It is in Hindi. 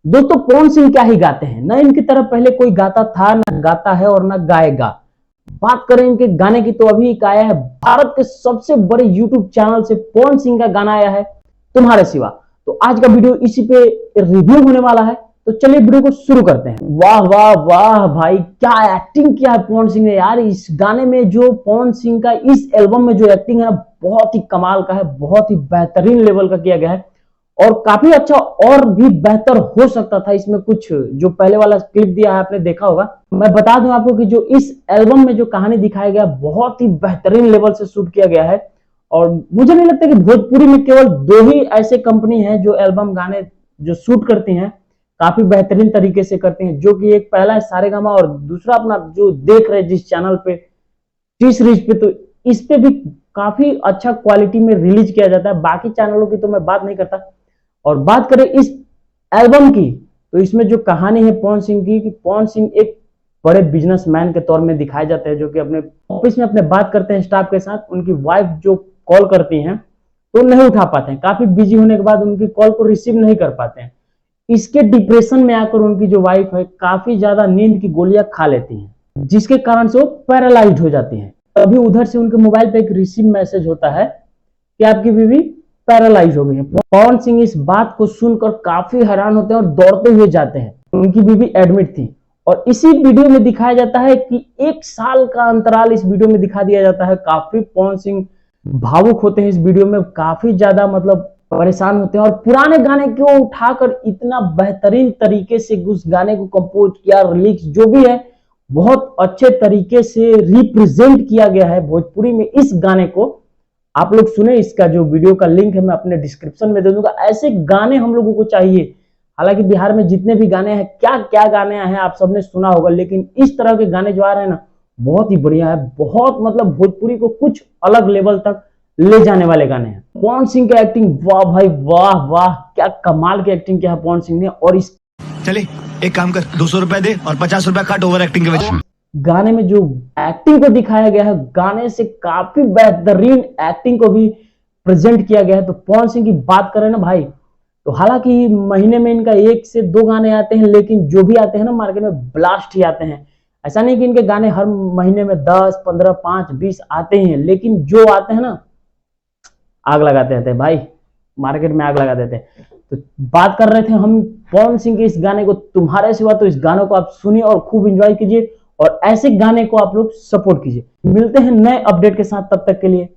दोस्तों पवन सिंह क्या ही गाते हैं, ना इनकी तरह पहले कोई गाता था, ना गाता है और ना गाएगा। बात करें इनके गाने की तो अभी एक आया है भारत के सबसे बड़े यूट्यूब चैनल से पवन सिंह का गाना आया है तुम्हारे सिवा। तो आज का वीडियो इसी पे रिव्यू होने वाला है, तो चलिए वीडियो को शुरू करते हैं। वाह वाह वाह भाई, क्या एक्टिंग किया है पवन सिंह ने यार इस गाने में। जो पवन सिंह का इस एल्बम में जो एक्टिंग है ना, बहुत ही कमाल का है, बहुत ही बेहतरीन लेवल का किया गया है और काफी अच्छा और भी बेहतर हो सकता था। इसमें कुछ जो पहले वाला क्लिप दिया है आपने देखा होगा। मैं बता दूं आपको कि जो इस एल्बम में जो कहानी दिखाया गया बहुत ही बेहतरीन लेवल से शूट किया गया है और मुझे नहीं लगता कि भोजपुरी में केवल दो ही ऐसे कंपनी है जो एल्बम गाने जो शूट करती हैं काफी बेहतरीन तरीके से करती हैं। जो कि एक पहला है सारेगामा और दूसरा अपना जो देख रहे जिस चैनल पे टी सीरीज पे, तो इस पे भी काफी अच्छा क्वालिटी में रिलीज किया जाता है। बाकी चैनलों की तो मैं बात नहीं करता। और बात करें इस एल्बम की, तो इसमें जो कहानी है पवन सिंह की, कि पवन सिंह एक बड़े बिजनेसमैन के तौर में दिखाए जाते हैं, जो कि अपने ऑफिस में अपने बात करते हैं स्टाफ के साथ। उनकी वाइफ जो कॉल करती हैं तो नहीं उठा पाते हैं, काफी बिजी होने के बाद उनकी कॉल को रिसीव नहीं कर पाते हैं। इसके डिप्रेशन में आकर उनकी जो वाइफ है काफी ज्यादा नींद की गोलियां खा लेती हैं, जिसके कारण से वो पैरालाइज्ड हो जाती हैं। अभी उधर से उनके मोबाइल पे एक रिसीव मैसेज होता है कि आपकी बीवी पैरालाइज हो गई है। पवन सिंह इस बात को सुनकर काफी हैरान होते हैं और दौड़ते हुए जाते हैं। उनकी बीवी एडमिट थी और इसी वीडियो में दिखाया जाता है कि 1 साल का अंतराल इस वीडियो में दिखा दिया जाता है। काफी पवन सिंह भावुक होते हैं इस वीडियो में, काफी ज्यादा मतलब परेशान होते हैं और पुराने गाने को उठाकर इतना बेहतरीन तरीके से उस गाने को कंपोज किया, लिरिक्स जो भी है बहुत अच्छे तरीके से रिप्रेजेंट किया गया है भोजपुरी में। इस गाने को आप लोग सुने, इसका जो वीडियो का लिंक है मैं अपने डिस्क्रिप्शन में दे दूंगा। ऐसे गाने हम लोगों को चाहिए। हालांकि बिहार में जितने भी गाने हैं, क्या क्या गाने हैं आप सबने सुना होगा, लेकिन इस तरह के गाने जो आ रहे हैं ना बहुत ही बढ़िया है। बहुत मतलब भोजपुरी को कुछ अलग लेवल तक ले जाने वाले गाने हैं। पवन सिंह की एक्टिंग, वाह भाई वाह वाह, क्या कमाल की एक्टिंग किया है पवन सिंह ने। और इस चले एक काम कर, 200 रुपए दे और 50 रुपए काट ओवर एक्टिंग के वजह। गाने में जो एक्टिंग को दिखाया गया है, गाने से काफी बेहतरीन एक्टिंग को भी प्रेजेंट किया गया है। तो पवन सिंह की बात करें ना भाई, तो हालांकि महीने में इनका 1 से 2 गाने आते हैं, लेकिन जो भी आते हैं ना मार्केट में ब्लास्ट ही आते हैं। ऐसा नहीं कि इनके गाने हर महीने में 10, 15, 5, 20 आते हैं, लेकिन जो आते हैं ना आग लगाते रहते हैं भाई, मार्केट में आग लगा देते हैं। तो बात कर रहे थे हम पवन सिंह के इस गाने को तुम्हारे सिवा, तो इस गाने को आप सुनिए और खूब एंजॉय कीजिए और ऐसे गाने को आप लोग सपोर्ट कीजिए। मिलते हैं नए अपडेट के साथ, तब तक के लिए